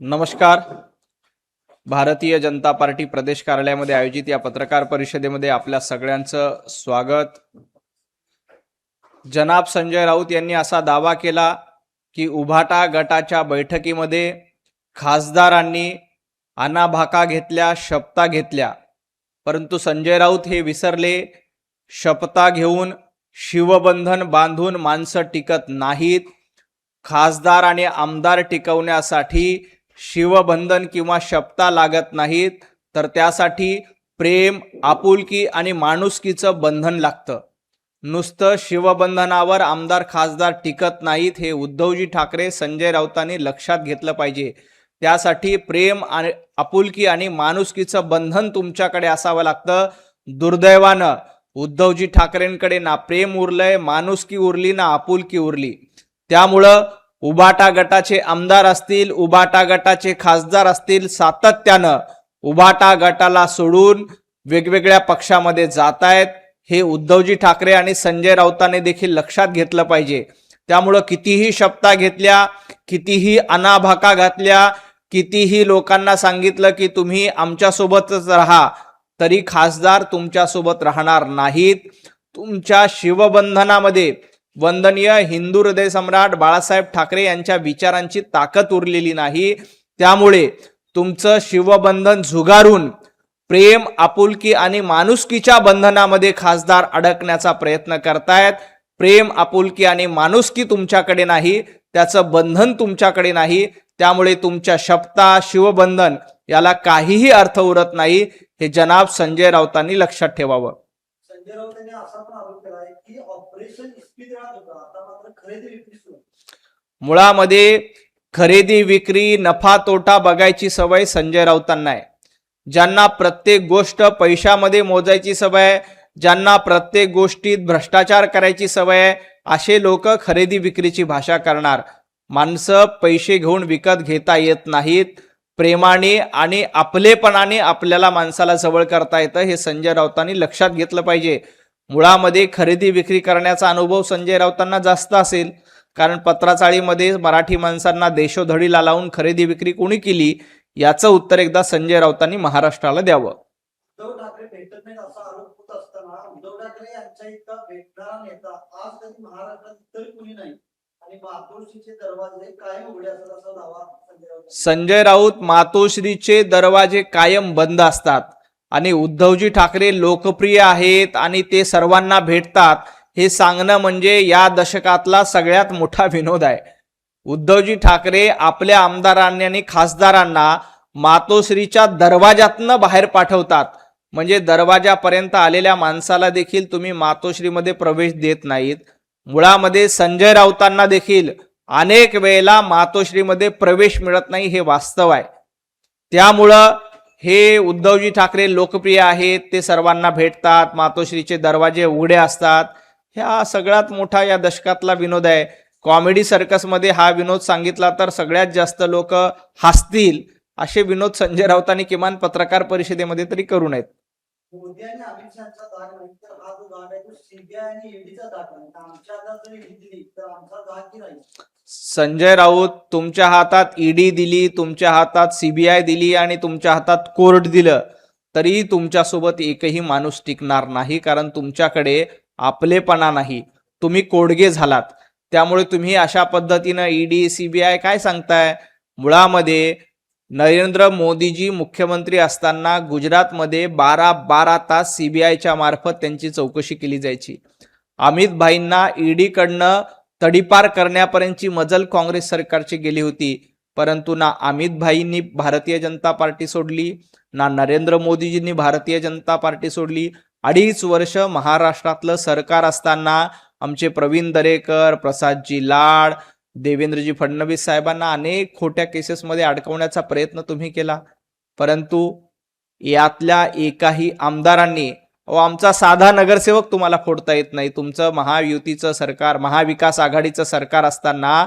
नमस्कार. भारतीय जनता पार्टी प्रदेश कार्यालयामध्ये आयोजित या पत्रकार परिषदेमध्ये आपल्या सगळ्यांचं स्वागत. जनाब संजय राऊत यांनी असा दावा केला की उभाटा गटाच्या बैठकीमध्ये खासदारांनी अनाभाका घेतल्या, शपथा घेतल्या, परंतु संजय राऊत हे विसरले, शपथा घेऊन शिवबंधन बांधून माणसं टिकत नाहीत. खासदार आणि आमदार टिकवण्यासाठी शिवबंधन किंवा शपथा लागत नाहीत, तर त्यासाठी प्रेम, आपुलकी आणि माणुसकीचं बंधन लागतं. नुसतं शिवबंधनावर आमदार खासदार टिकत नाहीत हे उद्धवजी ठाकरे, संजय राऊतांनी लक्षात घेतलं पाहिजे. त्यासाठी प्रेम आणि आपुलकी आणि माणुसकीचं बंधन तुमच्याकडे असावं लागतं. दुर्दैवानं उद्धवजी ठाकरेंकडे ना प्रेम उरलंय, माणुसकी उरली, ना आपुलकी उरली. त्यामुळं उभाटा गटाचे आमदार असतील, उभाटा गटाचे खासदार असतील, सातत्यानं उभाटा गटाला सोडून वेगवेगळ्या पक्षामध्ये जात आहेत. हे उद्धवजी ठाकरे आणि संजय राऊतांनी देखील लक्षात घेतलं पाहिजे. त्यामुळं कितीही शपथा घेतल्या, कितीही अनाभाका घातल्या, कितीही लोकांना सांगितलं की तुम्ही आमच्यासोबतच राहा, तरी खासदार तुमच्यासोबत राहणार नाहीत. तुमच्या शिवबंधनामध्ये वंदनीय हिंदू हृदय सम्राट बाळासाहेब ठाकरे यांच्या विचारांची ताकद उरलेली नाही. त्यामुळे तुमचं शिवबंधन झुगारून प्रेम, आपुलकी आणि माणुसकीच्या बंधनामध्ये खासदार अडकण्याचा प्रयत्न करतायत. प्रेम, आपुलकी आणि माणुसकी तुमच्याकडे नाही, त्याचं बंधन तुमच्याकडे नाही. त्यामुळे तुमच्या शपथा, शिवबंधन याला काहीही अर्थ उरत नाही. हे जनाब संजय राऊतांनी लक्षात ठेवावं. संजय राऊत यांनी असा पण आरोप केला आहे की ऑपरेशन इस्पितळात होतं, आता मात्र खरेदी विक्री सुरू. मुळामध्ये खरेदी विक्री, नफा तोटा बघायची सवय संजय राऊतांना आहे. ज्यांना प्रत्येक गोष्ट पैशामध्ये मोजायची सवय आहे, ज्यांना प्रत्येक गोष्टीत भ्रष्टाचार करायची सवय आहे, असे लोक खरेदी विक्रीची भाषा करणार. माणसं पैसे घेऊन विकत घेता येत नाहीत. प्रेमाने आणि आपलेपणाने आपल्याला माणसाला जवळ करता येतं, हे संजय राऊतांनी लक्षात घेतलं पाहिजे. मुळामध्ये खरेदी विक्री करण्याचा अनुभव संजय राऊतांना जास्त असेल, कारण पत्राचाळीमध्ये मराठी माणसांना देशोधडीला लावून खरेदी विक्री कोणी केली याचं उत्तर एकदा संजय राऊतांनी महाराष्ट्राला द्यावं. उद्धव ठाकरे भेटत नाहीत असा आरोप होत असताना उद्धव ठाकरे यांच्या इतका भेटणारा नेता आज कधी महाराष्ट्रात इतर कुणी नाही आणि मातोश्रीचे दरवाजे कायम उघडे असतात असा दावा संजय राऊत. संजय राऊत मातोश्रीचे दरवाजे कायम बंद असतात आणि उद्धवजी ठाकरे लोकप्रिय आहेत आणि ते सर्वांना भेटतात हे सांगणं म्हणजे या दशकातला सगळ्यात मोठा विनोद आहे. उद्धवजी ठाकरे आपल्या आमदारांनी आणि खासदारांना मातोश्रीच्या दरवाजातनं बाहेर पाठवतात. म्हणजे दरवाजापर्यंत आलेल्या माणसाला देखील तुम्ही मातोश्रीमध्ये प्रवेश देत नाहीत. मुळामध्ये संजय राऊतांना देखील अनेक वेळेला मातोश्रीमध्ये प्रवेश मिळत नाही, हे वास्तव आहे. त्यामुळं हे उद्धवजी ठाकरे लोकप्रिय आहेत, ते सर्वांना भेटतात, मातोश्रीचे दरवाजे उघडे असतात. ह्या सगळ्यात मोठा या दशकातला विनोद आहे. कॉमेडी सर्कसमध्ये हा विनोद सांगितला तर सगळ्यात जास्त लोक हसतील. असे विनोद संजय राऊतांनी किमान पत्रकार परिषदेमध्ये तरी करू नयेत. मोदी आणि अमित शहाचा दाग नाही तर हा जो दाग आहे तो सीबीआय आणि ईडीचा दाग आहे. आमच्या हातात जर ईडी दिली तर आमचा दाग की राहील. संजय राऊत, तुमच्या हातात ईडी दिली, तुमच्या हातात सीबीआय दिली आणि तुमच्या हातात कोर्ट दिलं, तरी तुमच्यासोबत एकही माणूस टिकणार नाही, कारण तुमच्याकडे आपलेपणा नाही. तुम्ही कोडगे झालात. त्यामुळे तुम्ही अशा पद्धतीनं ईडी, सीबीआय काय सांगताय? मुळामध्ये नरेंद्र मोदीजी मुख्यमंत्री असताना गुजरातमध्ये 12 तास सीबीआयच्या मार्फत त्यांची चौकशी केली जायची. अमित भाईंना ईडीकडनं तडीपार करण्यापर्यंतची मजल काँग्रेस सरकारची गेली होती. परंतु ना अमित भाईंनी भारतीय जनता पार्टी सोडली, ना नरेंद्र मोदीजींनी भारतीय जनता पार्टी सोडली. 2.5 वर्ष महाराष्ट्रातलं सरकार असताना आमचे प्रवीण दरेकर, प्रसादजी लाड, देवेंद्रजी फडणवीस साहेबांना अनेक खोट्या केसेसमध्ये अडकवण्याचा प्रयत्न तुम्ही केला. परंतु यातल्या एकाही आमदारांनी आमचा साधा नगरसेवक तुम्हाला फोडता येत नाही. तुमचं महायुतीचं सरकार, महाविकास आघाडीचं सरकार असताना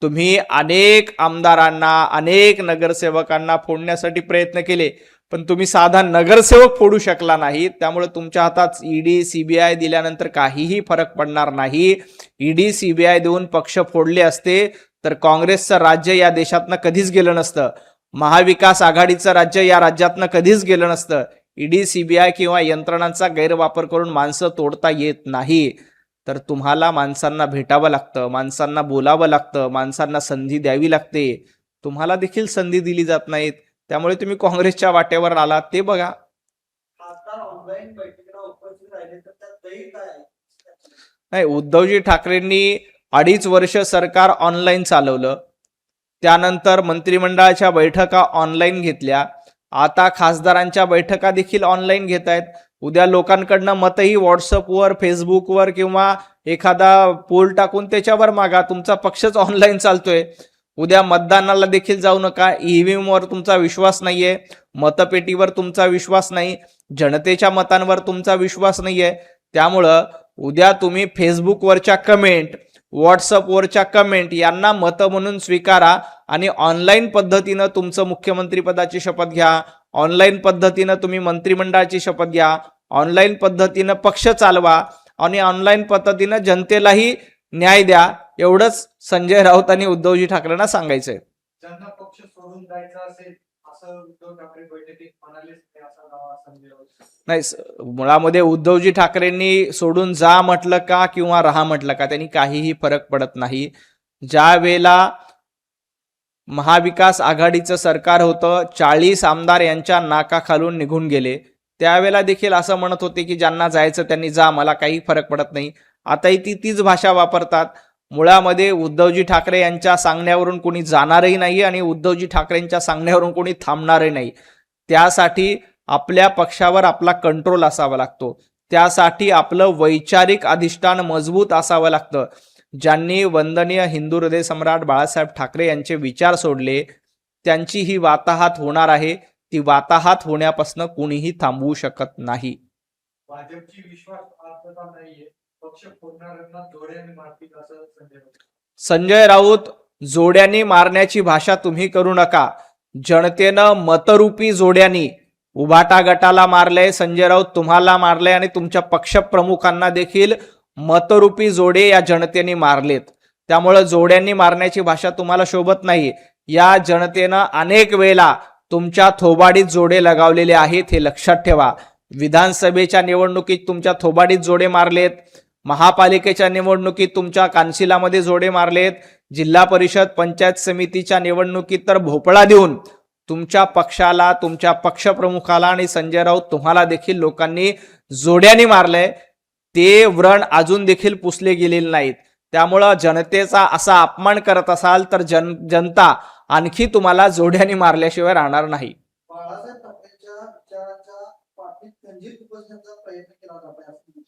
तुम्ही अनेक आमदारांना, अनेक नगरसेवकांना फोडण्यासाठी प्रयत्न केले, पण तुम्ही साधा नगरसेवक फोडू शकला नाही. त्यामुळे तुमच्या हातात ईडी, सीबीआय दिल्यानंतर काहीही फरक पडणार नाही. ईडी, सीबीआय देऊन पक्ष फोडले असते तर काँग्रेसचं राज्य या देशातनं कधीच गेलं नसतं. महाविकास आघाडीचं राज्य या राज्यातनं कधीच गेलं नसतं. ईडी, सीबीआय किंवा यंत्रणांचा गैरवापर करून माणसं तोडता येत नाही. तर तुम्हाला माणसांना भेटावं लागतं, माणसांना बोलावं लागतं, माणसांना संधी द्यावी लागते. तुम्हाला देखील संधी दिली जात नाहीत. त्यामुळे तुम्ही काँग्रेसच्या वाटेवर आलात ते बघा. खासदार ऑनलाईन बैठकीला उपस्थित राहिले तर त्यात दैल काय आहे? नाही, उद्धवजी ठाकरेंनी 2.5 वर्ष सरकार ऑनलाईन चालवलं. त्यानंतर मंत्रिमंडळाच्या बैठका ऑनलाईन घेतल्या. आता खासदारांच्या बैठका देखील ऑनलाईन घेत आहेत. उद्या लोकांकडनं मतही व्हॉट्सअपवर, फेसबुकवर किंवा एखादा पोल टाकून त्याच्यावर मागा. तुमचा पक्षच ऑनलाईन चालतोय. उद्या मतदानाला देखील जाऊ नका. ईव्हीएमवर तुमचा विश्वास नाहीये, मतपेटीवर तुमचा विश्वास नाही, जनतेच्या मतांवर तुमचा विश्वास नाहीये. त्यामुळं उद्या तुम्ही फेसबुकवरच्या कमेंट, व्हॉट्सअपवरच्या कमेंट यांना मतं म्हणून स्वीकारा आणि ऑनलाईन पद्धतीनं तुमचं मुख्यमंत्रीपदाची शपथ घ्या. ऑनलाईन पद्धतीनं तुम्ही मंत्रिमंडळाची शपथ घ्या. ऑनलाईन पद्धतीनं पक्ष चालवा आणि ऑनलाईन पद्धतीनं जनतेलाही न्याय द्या. एवढंच संजय राऊत आणि उद्धवजी ठाकरेंना सांगायचंय. ज्यांना पक्ष सोडून जायचा असेल असं उद्धव ठाकरे बैठकीत म्हणालेच नाही असा दावा संजय राऊत. नाही, मुळामध्ये उद्धवजी ठाकरेंनी सोडून जा म्हटलं का किंवा राहा म्हटलं का त्यांनी काहीही फरक पडत नाही. ज्या वेळेला महाविकास आघाडीचं सरकार होतं, 40 आमदार यांच्या नाकाखालून निघून गेले. त्यावेळेला देखील असं म्हणत होते की ज्यांना जायचं त्यांनी जा, मला काही फरक पडत नाही. आताही तीच भाषा वापरतात. मुळामध्ये उद्धवजी ठाकरे यांच्या सांगण्यावरून कोणी जाणारही नाही आणि उद्धवजी ठाकरेंच्या सांगण्यावरून कोणी थांबणारही नाही. त्यासाठी आपल्या पक्षावर आपला कंट्रोल असावा लागतो. त्यासाठी आपलं वैचारिक अधिष्ठान मजबूत असावं लागतं. ज्यांनी वंदनीय हिंदू हृदय सम्राट बाळासाहेब ठाकरे यांचे विचार सोडले त्यांची ही वाताहात होणार आहे. ती वाताहात होण्यापासून कोणीही थांबवू शकत नाही. भाजपची विश्वासार्हता नाहीये, पक्ष फोडणाऱ्यांना जोड्याने मारतील असं संजय राऊत. संजय राऊत, जोड्यांनी मारण्याची भाषा तुम्ही करू नका. जनतेनं मतरूपी जोड्यांनी उभाटा गटाला मारलंय, संजय राऊत तुम्हाला मारलंय आणि तुमच्या पक्षप्रमुखांना देखील मतरूपी जोडे या जनतेने मारलेत. त्यामुळं जोड्यांनी मारण्याची भाषा तुम्हाला शोभत नाही. या जनतेनं अनेक वेळेला तुमच्या थोबाडीत जोडे लगावलेले आहेत, हे लक्षात ठेवा. विधानसभेच्या निवडणुकीत तुमच्या थोबाडीत जोडे मारलेत, महापालिकेच्या निवडणुकीत तुमच्या कानशिलामध्ये जोडे मारलेत, जिल्हा परिषद पंचायत समितीच्या निवडणुकीत तर भोपळा देऊन तुमच्या पक्षाला, तुमच्या पक्षप्रमुखाला आणि संजय राऊत तुम्हाला देखील लोकांनी जोड्याने मारलंय. ते व्रण अजून देखील पुसले गेलेले नाहीत. त्यामुळं जनतेचा असा अपमान करत असाल तर जनता आणखी तुम्हाला जोड्याने मारल्याशिवाय राहणार नाही. बाळासाहेब ठाकरेंच्या विचाराच्या पाठीत खंजीर खुपसण्याचा प्रयत्न केला जात आहे.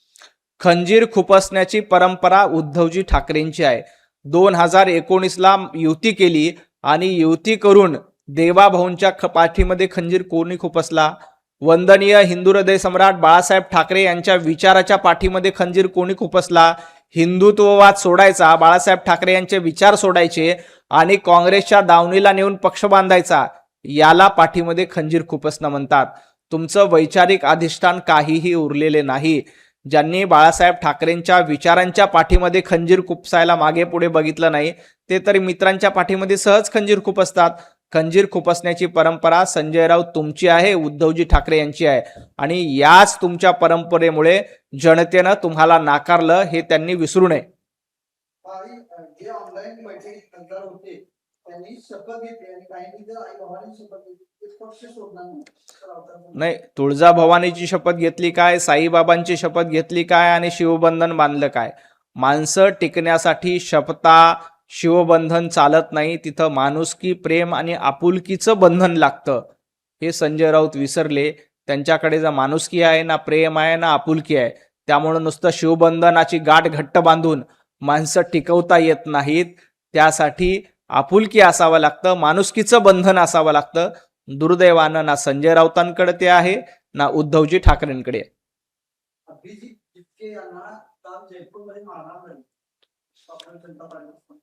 खंजीर खुपसण्याची परंपरा उद्धवजी ठाकरेंची आहे. 2019ला युती केली आणि युती करून देवाभाऊंच्या पाठीमध्ये खंजीर कोणी खुपसला? वंदनीय हिंदू हृदय सम्राट बाळासाहेब ठाकरे यांच्या विचाराच्या पाठीमध्ये खंजीर कोणी खुपसला? हिंदुत्ववाद सोडायचा, बाळासाहेब ठाकरे यांचे विचार सोडायचे आणि काँग्रेसच्या दावणीला नेऊन पक्ष बांधायचा, याला पाठीमध्ये खंजीर खुपसणं म्हणतात. तुमचं वैचारिक अधिष्ठान काहीही उरलेले नाही. ज्यांनी बाळासाहेब ठाकरेंच्या विचारांच्या पाठीमध्ये खंजीर खुपसायला मागे पुढे बघितलं नाही ते तरी मित्रांच्या पाठीमध्ये सहज खंजीर खुपसतात. खंजीर खुपसण्याची परंपरा संजय राऊत तुमची आहे, उद्धवजी ठाकरे यांची आहे आणि याच तुमच्या परंपरेमुळे जनतेनं तुम्हाला नाकारलं हे त्यांनी विसरू नये. जे ऑनलाईन बैठकीत खासदार होते त्यांनी शपथ घेतली आणि काही जर आई भवानी शपथ घेतली ते पक्ष सोडणार नाही, तुळजाभवानीची शपथ घेतली काय, साईबाबांची शपथ घेतली काय आणि शिवबंधन बांधलं काय? माणसं टिकण्यासाठी शपथा, शिवबंधन चालत नाही. तिथं माणुसकी, प्रेम आणि आपुलकीचं बंधन लागतं. हे संजय राऊत विसरले. त्यांच्याकडे जा माणुसकी आहे ना, प्रेम आहे ना, आपुलकी आहे. त्यामुळे नुसतं शिवबंधनाची गाठ घट्ट बांधून माणसं टिकवता येत नाहीत. त्यासाठी आपुलकी असावं लागतं, माणुसकीचं बंधन असावं लागतं. दुर्दैवानं ना संजय राऊतांकडे ते आहे ना उद्धवजी ठाकरेंकडे. अभिजित जितके यांना काल जयपूरमध्ये मारहाण झाली. जनता पार्टी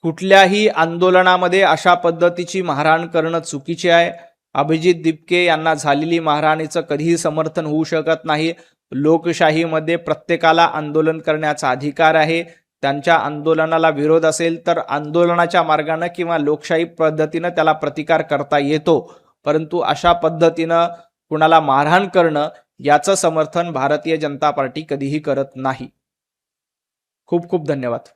कुठल्याही आंदोलनामध्ये अशा पद्धतीची मारहाण करणं चुकीचे आहे. अभिजित दिपके यांना झालेली मारहाणीचं कधीही समर्थन होऊ शकत नाही. लोकशाहीमध्ये प्रत्येकाला आंदोलन करण्याचा अधिकार आहे. त्यांच्या आंदोलनाला विरोध असेल तर आंदोलनाच्या मार्गाने किंवा लोकशाही पद्धतीनं त्याला प्रतिकार करता येतो, परंतु अशा पद्धतीनं कुणाला मारहाण करणं याचं समर्थन भारतीय जनता पार्टी कधीही करत नाही. खूप खूप धन्यवाद.